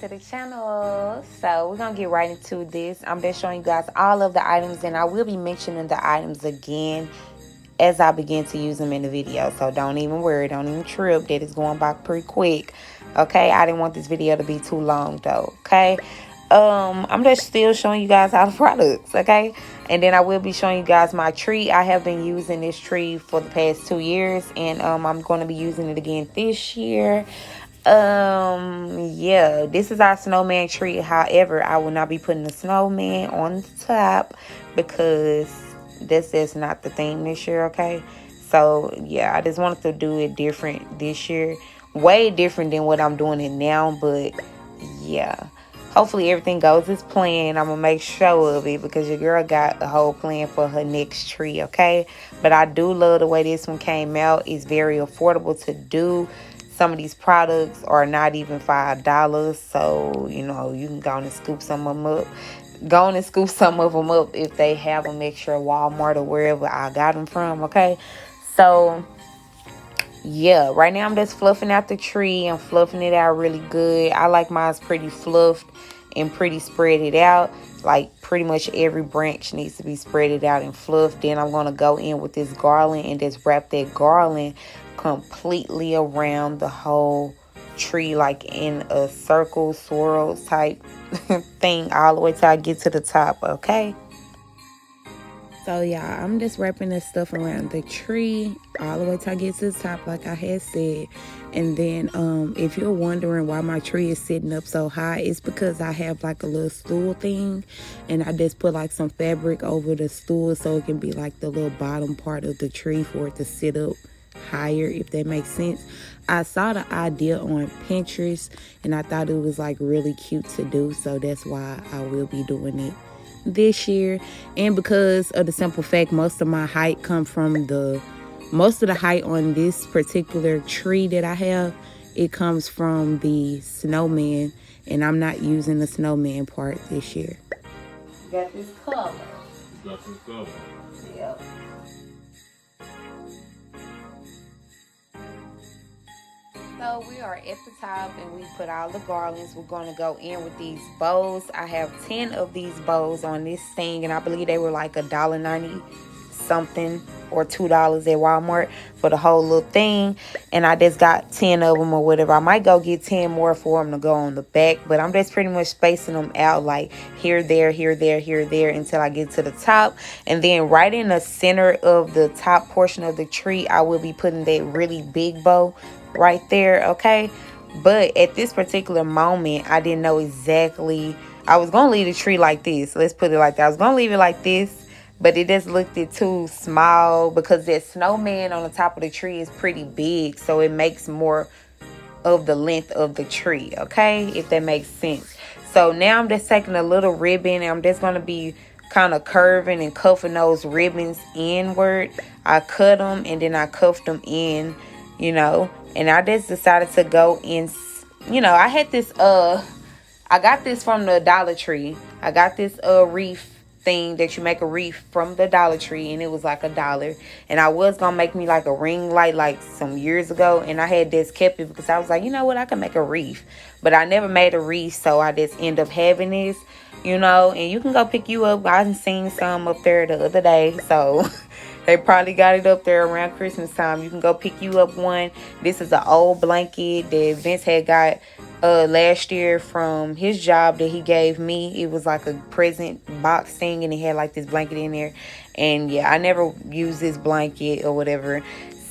to the channel. So we're gonna get right into this. I'm just showing you guys all of the items, and I will be mentioning the items again as I begin to use them in the video. So don't even worry, don't even trip that it's going by pretty quick. Okay, I didn't want this video to be too long though. Okay, I'm just still showing you guys all the products. Okay, and then I will be showing you guys my tree. I have been using this tree for the past 2 years, and I'm going to be using it again this year. Yeah, this is our snowman tree. However, I will not be putting the snowman on the top because this is not the theme this year. Okay, so yeah, I just wanted to do it different this year, way different than what I'm doing it now. But yeah, hopefully everything goes as planned. I'm gonna make sure of it because your girl got a whole plan for her next tree. Okay, but I do love the way this one came out. It's very affordable to do. Some of these products are not even $5, so you know you can go on and scoop some of them up. Go on and scoop some of them up if they have them extra Walmart or wherever I got them from. Okay, so yeah, right now I'm just fluffing out the tree. I'm fluffing it out really good. I like mine's pretty fluffed and pretty spread it out. Like pretty much every branch needs to be spreaded out and fluffed. Then I'm going to go in with this garland and just wrap that garland completely around the whole tree, like in a circle swirl type thing, all the way till I get to the top. Okay, so yeah, I'm just wrapping this stuff around the tree all the way till I get to the top, like I had said. And then if you're wondering why my tree is sitting up so high, it's because I have like a little stool thing, and I just put like some fabric over the stool so it can be like the little bottom part of the tree for it to sit up higher, if that makes sense. I saw the idea on Pinterest and I thought it was like really cute to do, so that's why I will be doing it this year. And because of the simple fact, most of my height come from most of the height on this particular tree that I have, it comes from the snowman, and I'm not using the snowman part this year. Got this color. Got this color. Yep. So we are at the top and we put all the garlands. We're going to go in with these bows. I have 10 of these bows on this thing, and I believe they were like $1.90 something or $2 at Walmart for the whole little thing. And I just got 10 of them or whatever. I might go get 10 more for them to go on the back, but I'm just pretty much spacing them out like here, there, here, there, here, there until I get to the top. And then right in the center of the top portion of the tree, I will be putting that really big bow right there. Okay, but at this particular moment I didn't know exactly. I was gonna leave the tree like this, let's put it like that. I was gonna leave it like this, but it just looked too small because that snowman on the top of the tree is pretty big, so it makes more of the length of the tree. Okay, if that makes sense. So now I'm just taking a little ribbon and I'm just gonna be kind of curving and cuffing those ribbons inward. I cut them and then I cuffed them in, you know. And I just decided to go in, you know, I had this, I got this from the Dollar Tree. I got this wreath thing that you make a wreath from the Dollar Tree, and it was like $1. And I was gonna make me like a ring light like some years ago, and I had just kept it because I was like, you know what, I can make a wreath. But I never made a wreath, so I just end up having this, you know. And you can go pick you up. I seen some up there the other day, so they probably got it up there around Christmas time. You can go pick you up one. This is an old blanket that Vince had got last year from his job that he gave me. It was like a present box thing, and it had like this blanket in there. And yeah, I never used this blanket or whatever.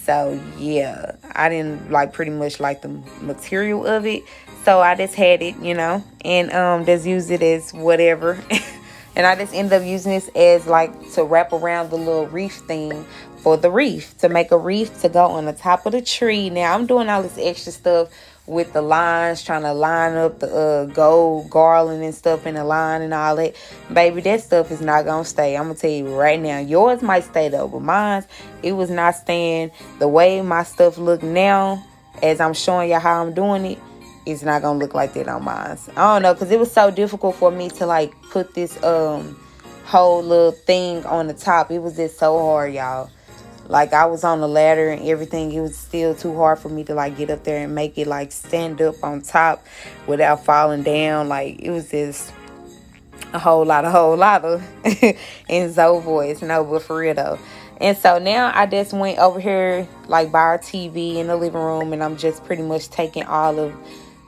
So yeah, I didn't like pretty much like the material of it. So I just had it, you know, and just use it as whatever. And I just ended up using this as like to wrap around the little wreath thing for the wreath, to make a wreath to go on the top of the tree. Now I'm doing all this extra stuff with the lines, trying to line up the gold garland and stuff in the line and all that. Baby, that stuff is not gonna stay. I'm gonna tell you right now. Yours might stay though, but mine, it was not staying. The way my stuff look now, as I'm showing you how I'm doing it, it's not gonna look like that on mine. I don't know, because it was so difficult for me to like put this whole little thing on the top. It was just so hard, y'all. Like, I was on the ladder and everything. It was still too hard for me to like get up there and make it like stand up on top without falling down. Like, it was just a whole lot of in Zoe voice. No, but for real though. And so now I just went over here like by our TV in the living room, and I'm just pretty much taking all of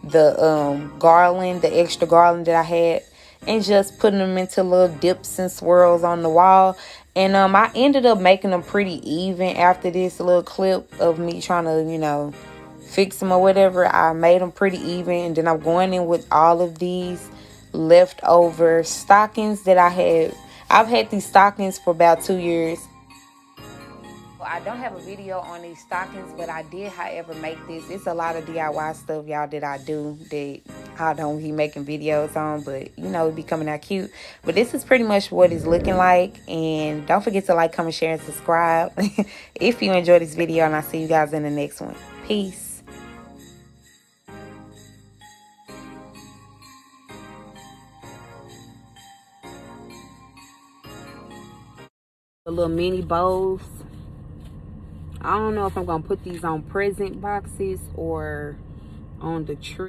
the garland, the extra garland that I had, and just putting them into little dips and swirls on the wall. And I ended up making them pretty even after this little clip of me trying to, you know, fix them or whatever. I made them pretty even, and then I'm going in with all of these leftover stockings that I've had these stockings for about 2 years. I don't have a video on these stockings, but I did, however, make this. It's a lot of DIY stuff, y'all, that I do that I don't be making videos on, but you know, it be coming out cute. But this is pretty much what it's looking like. And don't forget to like, comment, share, and subscribe if you enjoyed this video, and I'll see you guys in the next one. Peace. The little mini bows. I don't know if I'm gonna put these on present boxes or on the tree.